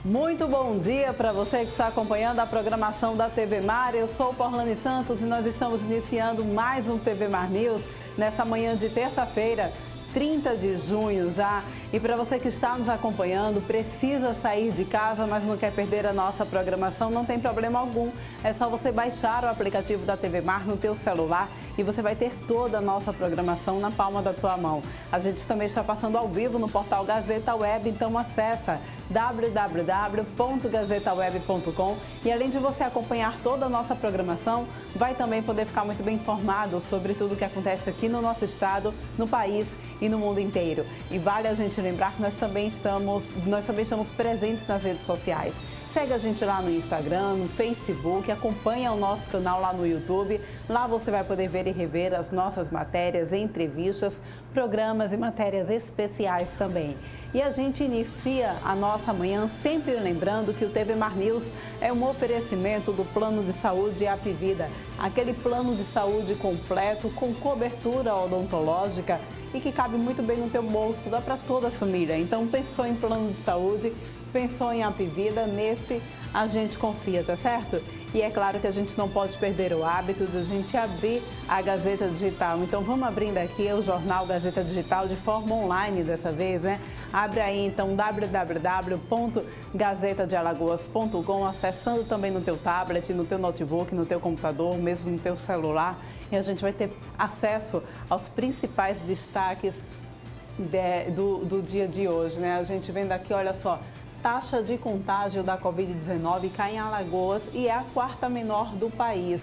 Muito bom dia para você que está acompanhando a programação da TV Mar. Eu sou Porlane Santos e nós estamos iniciando mais um TV Mar News nessa manhã de terça-feira, 30 de junho já. E para você que está nos acompanhando, precisa sair de casa, mas não quer perder a nossa programação, não tem problema algum. É só você baixar o aplicativo da TV Mar no teu celular e você vai ter toda a nossa programação na palma da tua mão. A gente também está passando ao vivo no portal Gazeta Web, então acessa www.gazetaweb.com e além de você acompanhar toda a nossa programação, vai também poder ficar muito bem informado sobre tudo o que acontece aqui no nosso estado, no país e no mundo inteiro. E vale a gente lembrar que nós também estamos presentes nas redes sociais. Segue a gente lá no Instagram, no Facebook, acompanha o nosso canal lá no YouTube. Lá você vai poder ver e rever as nossas matérias, entrevistas, programas e matérias especiais também. E a gente inicia a nossa manhã sempre lembrando que o TV Mar News é um oferecimento do Plano de Saúde Apvida, aquele plano de saúde completo com cobertura odontológica e que cabe muito bem no teu bolso, dá para toda a família. Então pensou em plano de saúde, pensou em Apvida, nesse a gente confia, tá certo? E é claro que a gente não pode perder o hábito de a gente abrir a Gazeta Digital. Então vamos abrindo aqui o jornal Gazeta Digital de forma online dessa vez, né? Abre aí então www.gazetadealagoas.com, acessando também no teu tablet, no teu notebook, no teu computador, mesmo no teu celular. E a gente vai ter acesso aos principais destaques do dia de hoje, né? A gente vendo aqui, olha só, taxa de contágio da Covid-19 cai em Alagoas e é a quarta menor do país.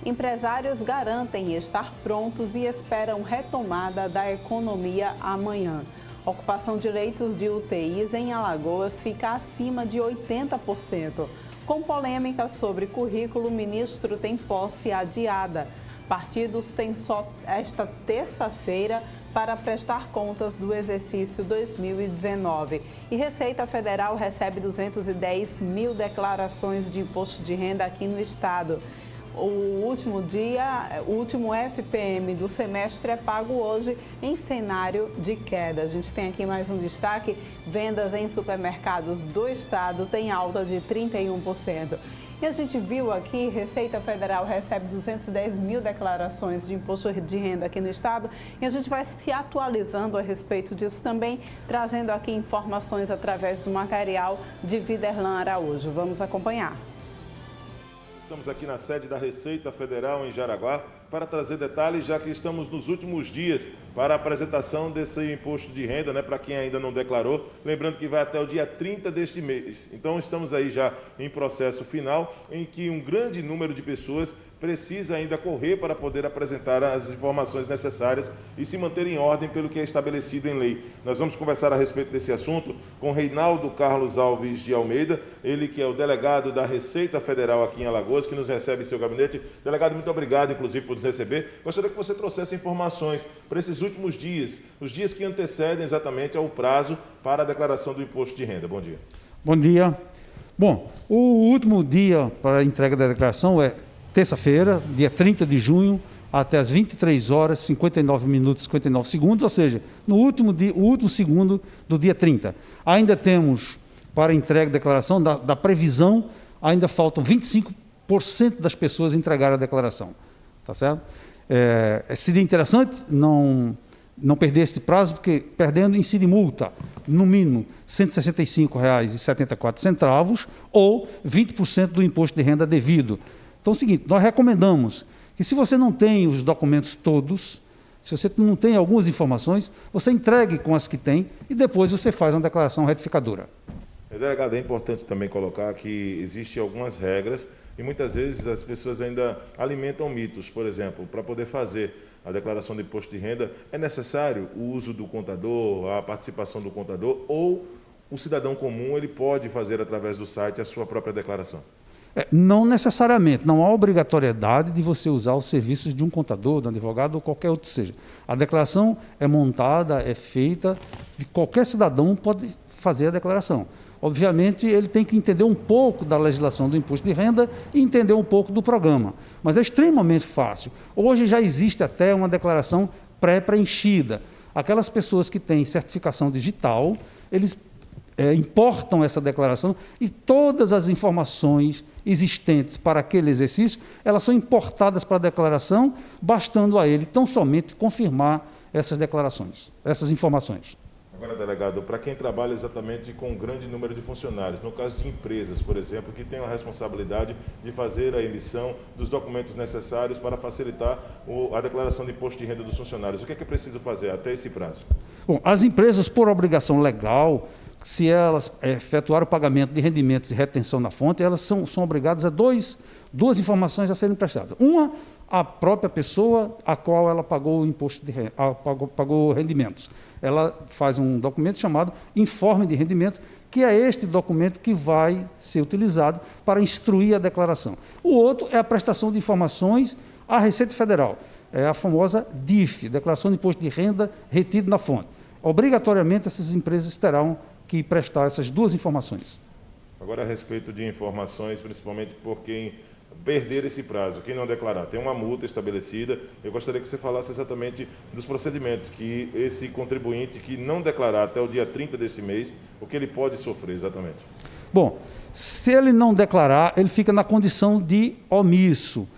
Empresários garantem estar prontos e esperam retomada da economia amanhã. Ocupação de leitos de UTIs em Alagoas fica acima de 80%. Com polêmica sobre currículo, o ministro tem posse adiada. Partidos têm só esta terça-feira para prestar contas do exercício 2019. E Receita Federal recebe 210 mil declarações de imposto de renda aqui no estado. O último FPM do semestre é pago hoje em cenário de queda. A gente tem aqui mais um destaque: vendas em supermercados do estado têm alta de 31%. E a gente viu aqui, Receita Federal recebe 210 mil declarações de imposto de renda aqui no estado e a gente vai se atualizando a respeito disso também, trazendo aqui informações através do material de Viderlan Araújo. Vamos acompanhar. Estamos aqui na sede da Receita Federal em Jaraguá para trazer detalhes, já que estamos nos últimos dias para a apresentação desse imposto de renda, né, para quem ainda não declarou. Lembrando que vai até o dia 30 deste mês. Então, estamos aí já em processo final, em que um grande número de pessoas precisa ainda correr para poder apresentar as informações necessárias e se manter em ordem pelo que é estabelecido em lei. Nós vamos conversar a respeito desse assunto com Reinaldo Carlos Alves de Almeida, ele que é o delegado da Receita Federal aqui em Alagoas, que nos recebe em seu gabinete. Delegado, muito obrigado, inclusive, por nos receber. Gostaria que você trouxesse informações para esses últimos dias, os dias que antecedem exatamente ao prazo para a declaração do imposto de renda. Bom dia. Bom dia. Bom, o último dia para a entrega da declaração é terça-feira, dia 30 de junho, até as 23 horas, 59 minutos e 59 segundos, ou seja, no último segundo do dia 30. Ainda temos, para entrega da declaração, da previsão, ainda faltam 25% das pessoas entregar a declaração. Tá certo? Seria interessante não perder esse prazo, porque perdendo incide multa, no mínimo R$ 165,74 ou 20% do imposto de renda devido. Então é o seguinte, nós recomendamos que se você não tem os documentos todos, se você não tem algumas informações, você entregue com as que tem e depois você faz uma declaração retificadora. Delegado, é importante também colocar que existem algumas regras e muitas vezes as pessoas ainda alimentam mitos. Por exemplo, para poder fazer a declaração de imposto de renda, é necessário o uso do contador, a participação do contador, ou o cidadão comum ele pode fazer através do site a sua própria declaração? Não necessariamente, não há obrigatoriedade de você usar os serviços de um contador, de um advogado ou qualquer outro seja. A declaração é montada, é feita, e qualquer cidadão pode fazer a declaração. Obviamente, ele tem que entender um pouco da legislação do imposto de renda e entender um pouco do programa, mas é extremamente fácil. Hoje já existe até uma declaração pré-preenchida. Aquelas pessoas que têm certificação digital, eles importam essa declaração e todas as informações existentes para aquele exercício, elas são importadas para a declaração, bastando a ele tão somente confirmar essas declarações, essas informações. Agora, delegado, para quem trabalha exatamente com um grande número de funcionários, no caso de empresas, por exemplo, que têm a responsabilidade de fazer a emissão dos documentos necessários para facilitar a declaração de imposto de renda dos funcionários, o que é preciso fazer até esse prazo? Bom, as empresas, por obrigação legal, se elas efetuarem o pagamento de rendimentos e retenção na fonte, elas são obrigadas a duas informações a serem prestadas. Uma, a própria pessoa a qual ela pagou o imposto de renda, pagou rendimentos. Ela faz um documento chamado informe de rendimentos, que é este documento que vai ser utilizado para instruir a declaração. O outro é a prestação de informações à Receita Federal, é a famosa DIF, Declaração de Imposto de Renda Retido na Fonte. Obrigatoriamente, essas empresas terão que prestar essas duas informações. Agora, a respeito de informações, principalmente por quem perder esse prazo, quem não declarar, tem uma multa estabelecida. Eu gostaria que você falasse exatamente dos procedimentos que esse contribuinte que não declarar até o dia 30 desse mês, o que ele pode sofrer exatamente. Bom, se ele não declarar, ele fica na condição de omisso.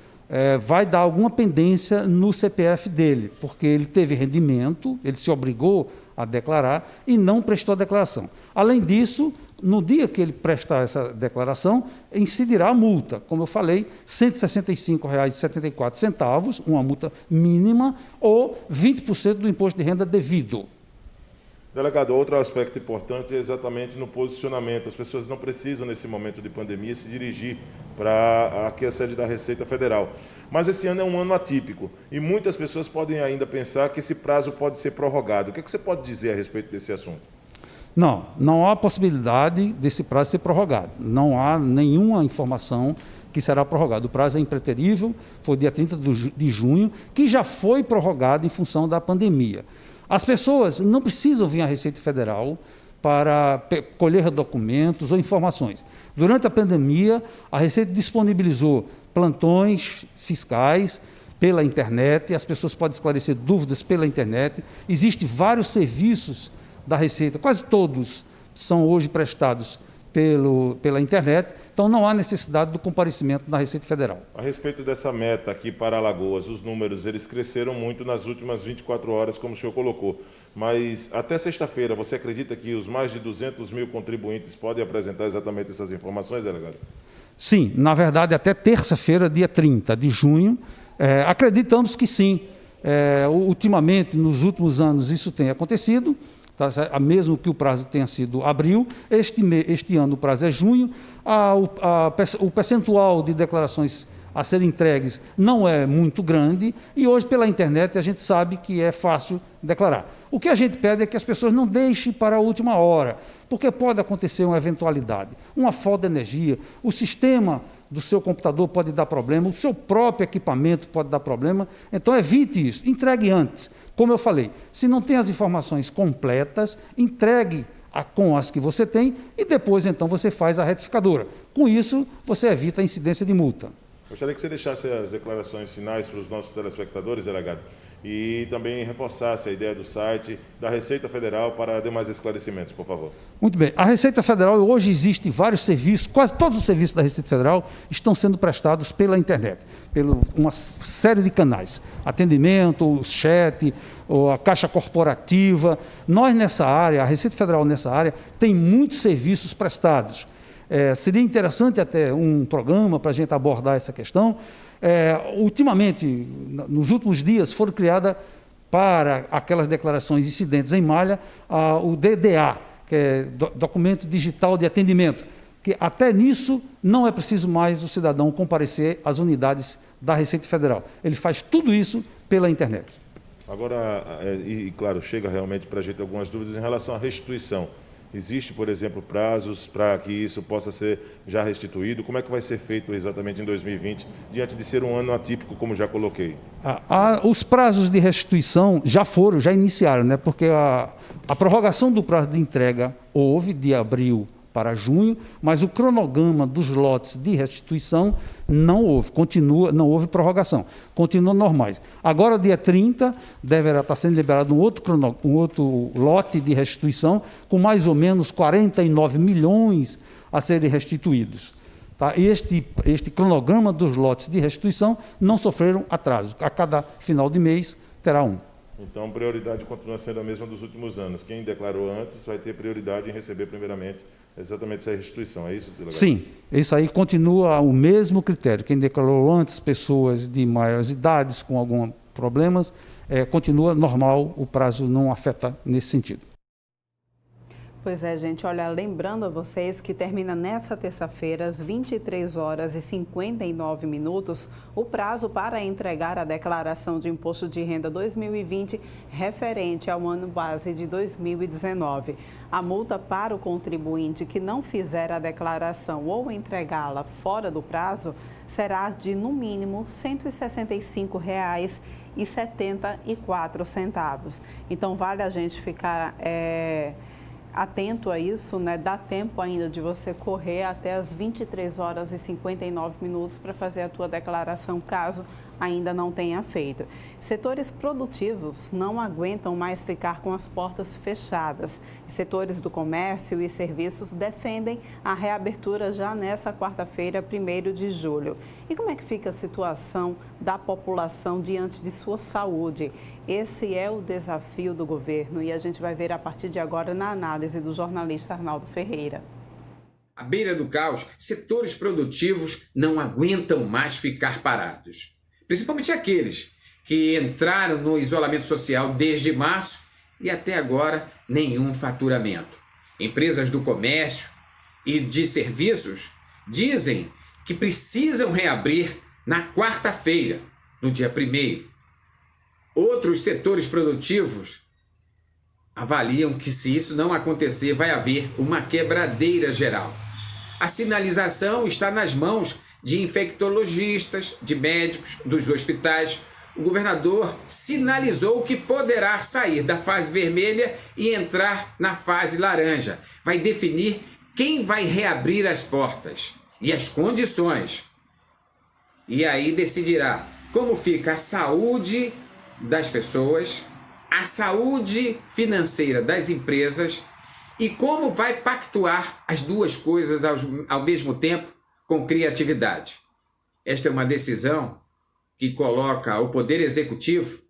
Vai dar alguma pendência no CPF dele, porque ele teve rendimento, ele se obrigou a declarar e não prestou a declaração. Além disso, no dia que ele prestar essa declaração, incidirá a multa. Como eu falei, R$ 165,74, uma multa mínima, ou 20% do imposto de renda devido. Delegado, outro aspecto importante é exatamente no posicionamento. As pessoas não precisam, nesse momento de pandemia, se dirigir para aqui a sede da Receita Federal. Mas esse ano é um ano atípico e muitas pessoas podem ainda pensar que esse prazo pode ser prorrogado. O que você pode dizer a respeito desse assunto? Não há possibilidade desse prazo ser prorrogado. Não há nenhuma informação que será prorrogado. O prazo é impreterível, foi dia 30 de junho, que já foi prorrogado em função da pandemia. As pessoas não precisam vir à Receita Federal para colher documentos ou informações. Durante a pandemia, a Receita disponibilizou plantões fiscais pela internet, as pessoas podem esclarecer dúvidas pela internet. Existem vários serviços da Receita, quase todos são hoje prestados pela internet, então não há necessidade do comparecimento na Receita Federal. A respeito dessa meta aqui para Alagoas, os números eles cresceram muito nas últimas 24 horas, como o senhor colocou, mas até sexta-feira, você acredita que os mais de 200 mil contribuintes podem apresentar exatamente essas informações, delegado? Sim, na verdade até terça-feira, dia 30 de junho, acreditamos que sim. Ultimamente, nos últimos anos, isso tem acontecido, mesmo que o prazo tenha sido abril, este ano o prazo é junho, o percentual de declarações a serem entregues não é muito grande e hoje pela internet a gente sabe que é fácil declarar. O que a gente pede é que as pessoas não deixem para a última hora, porque pode acontecer uma eventualidade, uma falta de energia, o sistema do seu computador pode dar problema, o seu próprio equipamento pode dar problema, então evite isso, entregue antes. Como eu falei, se não tem as informações completas, entregue com as que você tem e depois então você faz a retificadora. Com isso, você evita a incidência de multa. Gostaria que você deixasse as declarações finais para os nossos telespectadores, delegado, e também reforçasse a ideia do site da Receita Federal para demais esclarecimentos, por favor. Muito bem. A Receita Federal, hoje existem vários serviços, quase todos os serviços da Receita Federal estão sendo prestados pela internet, por uma série de canais. Atendimento, o chat, a Caixa Corporativa. Nós nessa área, a Receita Federal nessa área, tem muitos serviços prestados. Seria interessante até um programa para a gente abordar essa questão. Ultimamente, nos últimos dias, foram criadas para aquelas declarações incidentes em malha, o DDA, que é Documento Digital de Atendimento, que até nisso não é preciso mais o cidadão comparecer às unidades da Receita Federal. Ele faz tudo isso pela internet. Agora, claro, chega realmente para a gente algumas dúvidas em relação à restituição. Existe, por exemplo, prazos para que isso possa ser já restituído? Como é que vai ser feito exatamente em 2020, diante de ser um ano atípico, como já coloquei? Os prazos de restituição já iniciaram, né? Porque a prorrogação do prazo de entrega houve de abril para junho, mas o cronograma dos lotes de restituição não houve, não houve prorrogação, continuam normais. Agora, dia 30, deverá estar sendo liberado um outro lote de restituição com mais ou menos 49 milhões a serem restituídos. Tá? Este cronograma dos lotes de restituição não sofreram atraso. A cada final de mês terá um. Então, prioridade continua sendo a mesma dos últimos anos. Quem declarou antes vai ter prioridade em receber primeiramente exatamente essa restituição. É isso, delegado? Sim, isso aí continua o mesmo critério. Quem declarou antes, pessoas de maiores idades com alguns problemas, continua normal, o prazo não afeta nesse sentido. Pois é, gente, olha, lembrando a vocês que termina nesta terça-feira, às 23 horas e 59 minutos, o prazo para entregar a declaração de imposto de renda 2020 referente ao ano base de 2019. A multa para o contribuinte que não fizer a declaração ou entregá-la fora do prazo será de, no mínimo, R$ 165,74. Então, vale a gente ficar atento a isso, né? Dá tempo ainda de você correr até as 23 horas e 59 minutos para fazer a tua declaração, caso ainda não tenha feito. Setores produtivos não aguentam mais ficar com as portas fechadas. Setores do comércio e serviços defendem a reabertura já nessa quarta-feira, 1º de julho. E como é que fica a situação da população diante de sua saúde? Esse é o desafio do governo e a gente vai ver a partir de agora na análise do jornalista Arnaldo Ferreira. À beira do caos, setores produtivos não aguentam mais ficar parados. Principalmente aqueles que entraram no isolamento social desde março e até agora nenhum faturamento. Empresas do comércio e de serviços dizem que precisam reabrir na quarta-feira, no dia 1º. Outros setores produtivos avaliam que, se isso não acontecer, vai haver uma quebradeira geral. A sinalização está nas mãos de infectologistas, de médicos, dos hospitais. O governador sinalizou que poderá sair da fase vermelha e entrar na fase laranja. Vai definir quem vai reabrir as portas e as condições. E aí decidirá como fica a saúde das pessoas, a saúde financeira das empresas e como vai pactuar as duas coisas ao mesmo tempo com criatividade. Esta é uma decisão que coloca o Poder Executivo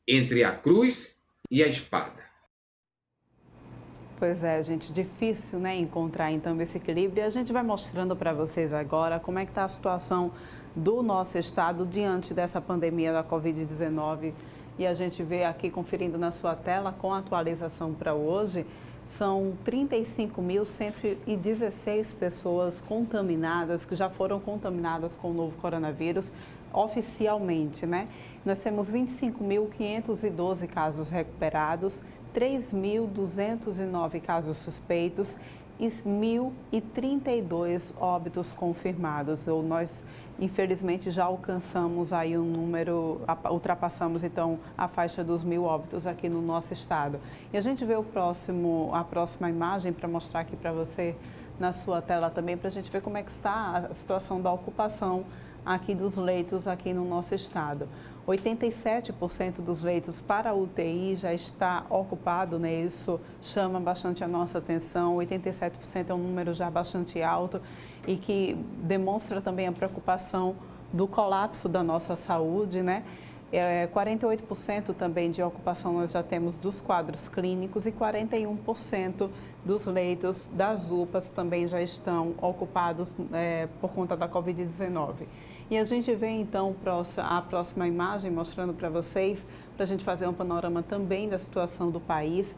entre a cruz e a espada. Pois é, gente, difícil, né, encontrar então esse equilíbrio. E a gente vai mostrando para vocês agora como é que está a situação do nosso estado diante dessa pandemia da Covid-19. E a gente vê aqui, conferindo na sua tela, com a atualização para hoje, são 35.116 pessoas contaminadas, que já foram contaminadas com o novo coronavírus oficialmente, né? Nós temos 25.512 casos recuperados, 3.209 casos suspeitos e 1.032 óbitos confirmados. Ou nós, infelizmente, já alcançamos aí um número, ultrapassamos então a faixa dos 1.000 óbitos aqui no nosso estado. E a gente vê a próxima imagem para mostrar aqui para você na sua tela também, para a gente ver como é que está a situação da ocupação aqui dos leitos aqui no nosso estado. 87% dos leitos para UTI já está ocupado, né? Isso chama bastante a nossa atenção. 87% é um número já bastante alto e que demonstra também a preocupação do colapso da nossa saúde, né? 48% também de ocupação nós já temos dos quadros clínicos e 41% dos leitos das UPAs também já estão ocupados por conta da Covid-19. E a gente vê então a próxima imagem mostrando para vocês, para a gente fazer um panorama também da situação do país.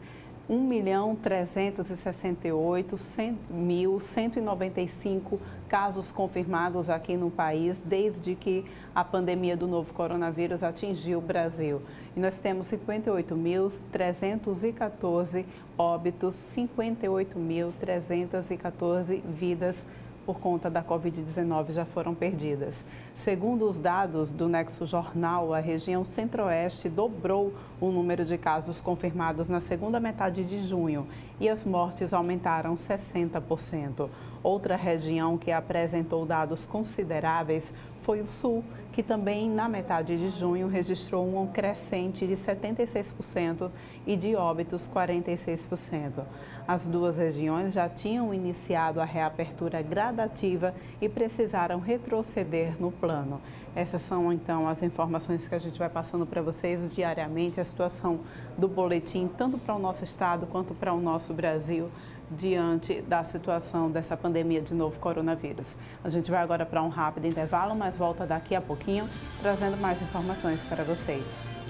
1.368.195 casos confirmados aqui no país desde que a pandemia do novo coronavírus atingiu o Brasil. E nós temos 58.314 óbitos, 58.314 vidas por conta da Covid-19 já foram perdidas. Segundo os dados do Nexo Jornal, a região centro-oeste dobrou o número de casos confirmados na segunda metade de junho e as mortes aumentaram 60%. Outra região que apresentou dados consideráveis foi o Sul, que também na metade de junho registrou um crescente de 76% e de óbitos 46%. As duas regiões já tinham iniciado a reapertura gradativa e precisaram retroceder no plano. Essas são então as informações que a gente vai passando para vocês diariamente, a situação do boletim, tanto para o nosso estado quanto para o nosso Brasil, diante da situação dessa pandemia de novo coronavírus. A gente vai agora para um rápido intervalo, mas volta daqui a pouquinho trazendo mais informações para vocês.